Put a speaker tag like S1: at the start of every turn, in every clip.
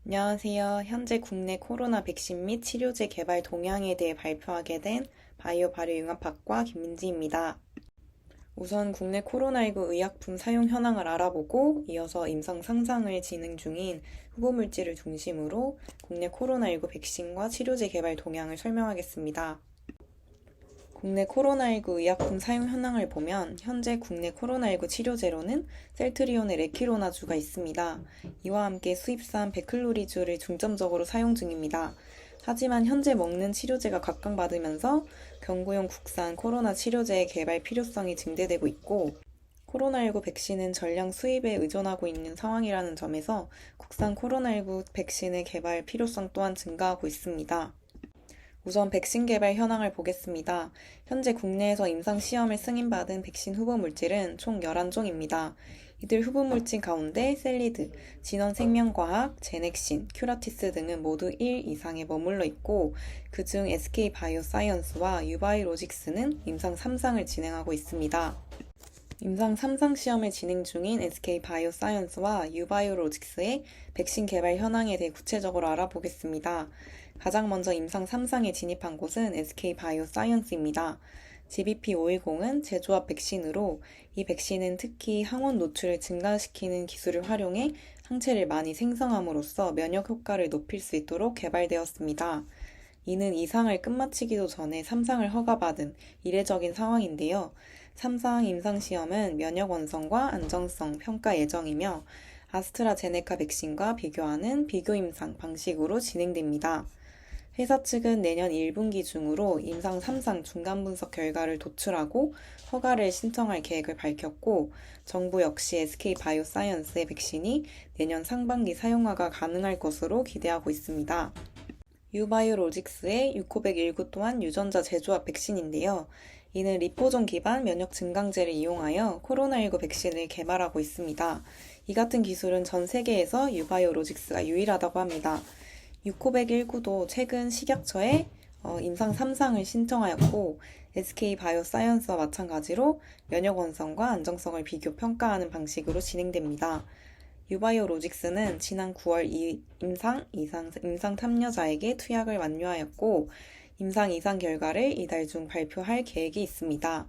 S1: 안녕하세요. 현재 국내 코로나 백신 및 치료제 개발 동향에 대해 발표하게 된 바이오 발효융합학과 김민지입니다. 우선 국내 코로나19 의약품 사용 현황을 알아보고 이어서 임상 상장을 진행 중인 후보 물질을 중심으로 국내 코로나19 백신과 치료제 개발 동향을 설명하겠습니다. 국내 코로나19 의약품 사용 현황을 보면 현재 국내 코로나19 치료제로는 셀트리온의 레키로나주가 있습니다. 이와 함께 수입산 베클로리주를 중점적으로 사용 중입니다. 하지만 현재 먹는 치료제가 각광받으면서 경구용 국산 코로나 치료제의 개발 필요성이 증대되고 있고 코로나19 백신은 전량 수입에 의존하고 있는 상황이라는 점에서 국산 코로나19 백신의 개발 필요성 또한 증가하고 있습니다. 우선 백신 개발 현황을 보겠습니다. 현재 국내에서 임상시험을 승인받은 백신 후보 물질은 총 11종입니다. 이들 후보 물질 가운데 셀리드, 진원생명과학, 제넥신, 큐라티스 등은 모두 1 이상에 머물러 있고 그중 SK바이오사이언스와 유바이로직스는 임상 3상을 진행하고 있습니다. 임상 3상 시험을 진행 중인 SK바이오사이언스와 유바이오로직스의 백신 개발 현황에 대해 구체적으로 알아보겠습니다. 가장 먼저 임상 3상에 진입한 곳은 SK바이오사이언스입니다. GBP510은 제조합 백신으로 이 백신은 특히 항원 노출을 증가시키는 기술을 활용해 항체를 많이 생성함으로써 면역 효과를 높일 수 있도록 개발되었습니다. 이는 2상을 끝마치기도 전에 3상을 허가받은 이례적인 상황인데요. 3상 임상시험은 면역 원성과 안정성 평가 예정이며 아스트라제네카 백신과 비교하는 비교 임상 방식으로 진행됩니다. 회사 측은 내년 1분기 중으로 임상 3상 중간 분석 결과를 도출하고 허가를 신청할 계획을 밝혔고 정부 역시 SK바이오사이언스의 백신이 내년 상반기 사용화가 가능할 것으로 기대하고 있습니다. 유바이오로직스의 유코백19 또한 유전자 제조합 백신인데요. 이는 리포존 기반 면역 증강제를 이용하여 코로나19 백신을 개발하고 있습니다. 이 같은 기술은 전 세계에서 유바이오로직스가 유일하다고 합니다. 유코백19도 최근 식약처에 임상 3상을 신청하였고 SK바이오사이언스와 마찬가지로 면역 원성과 안정성을 비교 평가하는 방식으로 진행됩니다. 유바이오로직스는 지난 9월 임상 탐려자에게 투약을 완료하였고 임상 2상 결과를 이달 중 발표할 계획이 있습니다.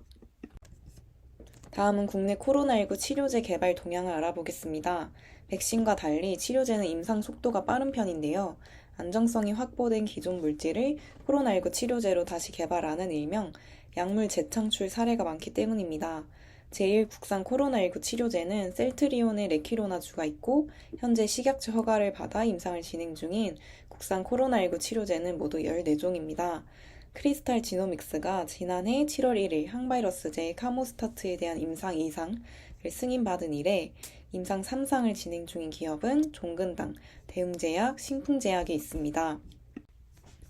S1: 다음은 국내 코로나19 치료제 개발 동향을 알아보겠습니다. 백신과 달리 치료제는 임상 속도가 빠른 편인데요. 안정성이 확보된 기존 물질을 코로나19 치료제로 다시 개발하는 일명 약물 재창출 사례가 많기 때문입니다. 제1 국산 코로나19 치료제는 셀트리온의 레키로나주가 있고 현재 식약처 허가를 받아 임상을 진행 중인 국산 코로나19 치료제는 모두 14종입니다. 크리스탈 지노믹스가 지난해 7월 1일 항바이러스제 카모스타트에 대한 임상 2상을 승인받은 이래 임상 3상을 진행 중인 기업은 종근당, 대웅제약, 신풍제약이 있습니다.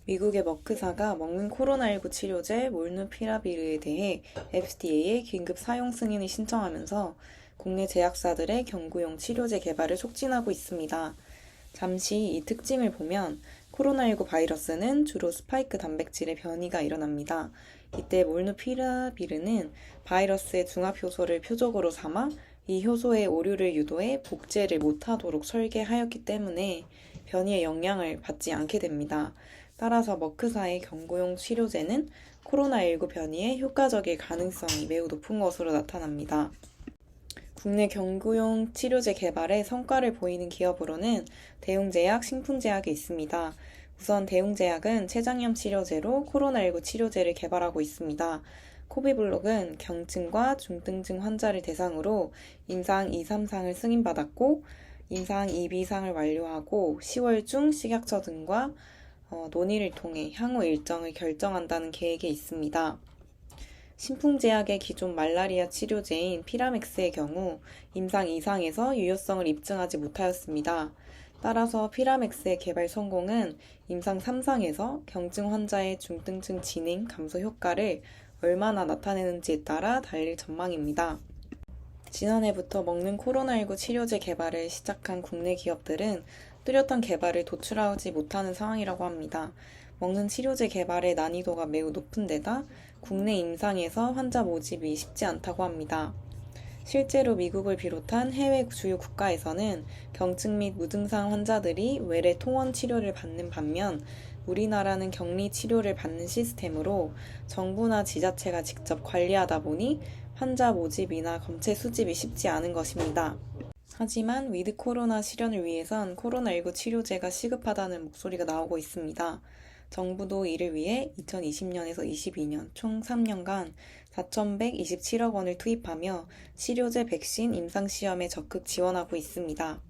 S1: 미국의 머크사가 먹는 코로나19 치료제 몰누피라비르에 대해 FDA에 긴급 사용 승인을 신청하면서 국내 제약사들의 경구용 치료제 개발을 촉진하고 있습니다. 잠시 이 특징을 보면 코로나19 바이러스는 주로 스파이크 단백질의 변이가 일어납니다. 이때 몰누피라비르는 바이러스의 중합 효소를 표적으로 삼아 이 효소의 오류를 유도해 복제를 못하도록 설계하였기 때문에 변이의 영향을 받지 않게 됩니다. 따라서 머크사의 경구용 치료제는 코로나19 변이에 효과적일 가능성이 매우 높은 것으로 나타납니다. 국내 경구용 치료제 개발에 성과를 보이는 기업으로는 대웅제약, 신풍제약이 있습니다. 우선 대웅제약은 췌장염 치료제로 코로나19 치료제를 개발하고 있습니다. 코비블록은 경증과 중증증 환자를 대상으로 임상 2, 3상을 승인받았고 임상 2, 2상을 완료하고 10월 중 식약처 등과 논의를 통해 향후 일정을 결정한다는 계획에 있습니다. 신풍제약의 기존 말라리아 치료제인 피라맥스의 경우 임상 2상에서 유효성을 입증하지 못하였습니다. 따라서 피라맥스의 개발 성공은 임상 3상에서 경증 환자의 중증증 진행 감소 효과를 얼마나 나타내는지에 따라 달릴 전망입니다. 지난해부터 먹는 코로나19 치료제 개발을 시작한 국내 기업들은 뚜렷한 개발을 도출하지 못하는 상황이라고 합니다. 먹는 치료제 개발의 난이도가 매우 높은 데다 국내 임상에서 환자 모집이 쉽지 않다고 합니다. 실제로 미국을 비롯한 해외 주요 국가에서는 경증 및 무증상 환자들이 외래 통원 치료를 받는 반면 우리나라는 격리 치료를 받는 시스템으로 정부나 지자체가 직접 관리하다 보니 환자 모집이나 검체 수집이 쉽지 않은 것입니다. 하지만 위드 코로나 실현을 위해선 코로나19 치료제가 시급하다는 목소리가 나오고 있습니다. 정부도 이를 위해 2020년에서 22년 총 3년간 4,127억 원을 투입하며 치료제 백신 임상시험에 적극 지원하고 있습니다.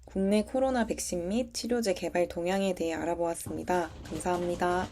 S1: 국내 코로나 백신 및 치료제 개발 동향에 대해 알아보았습니다. 감사합니다.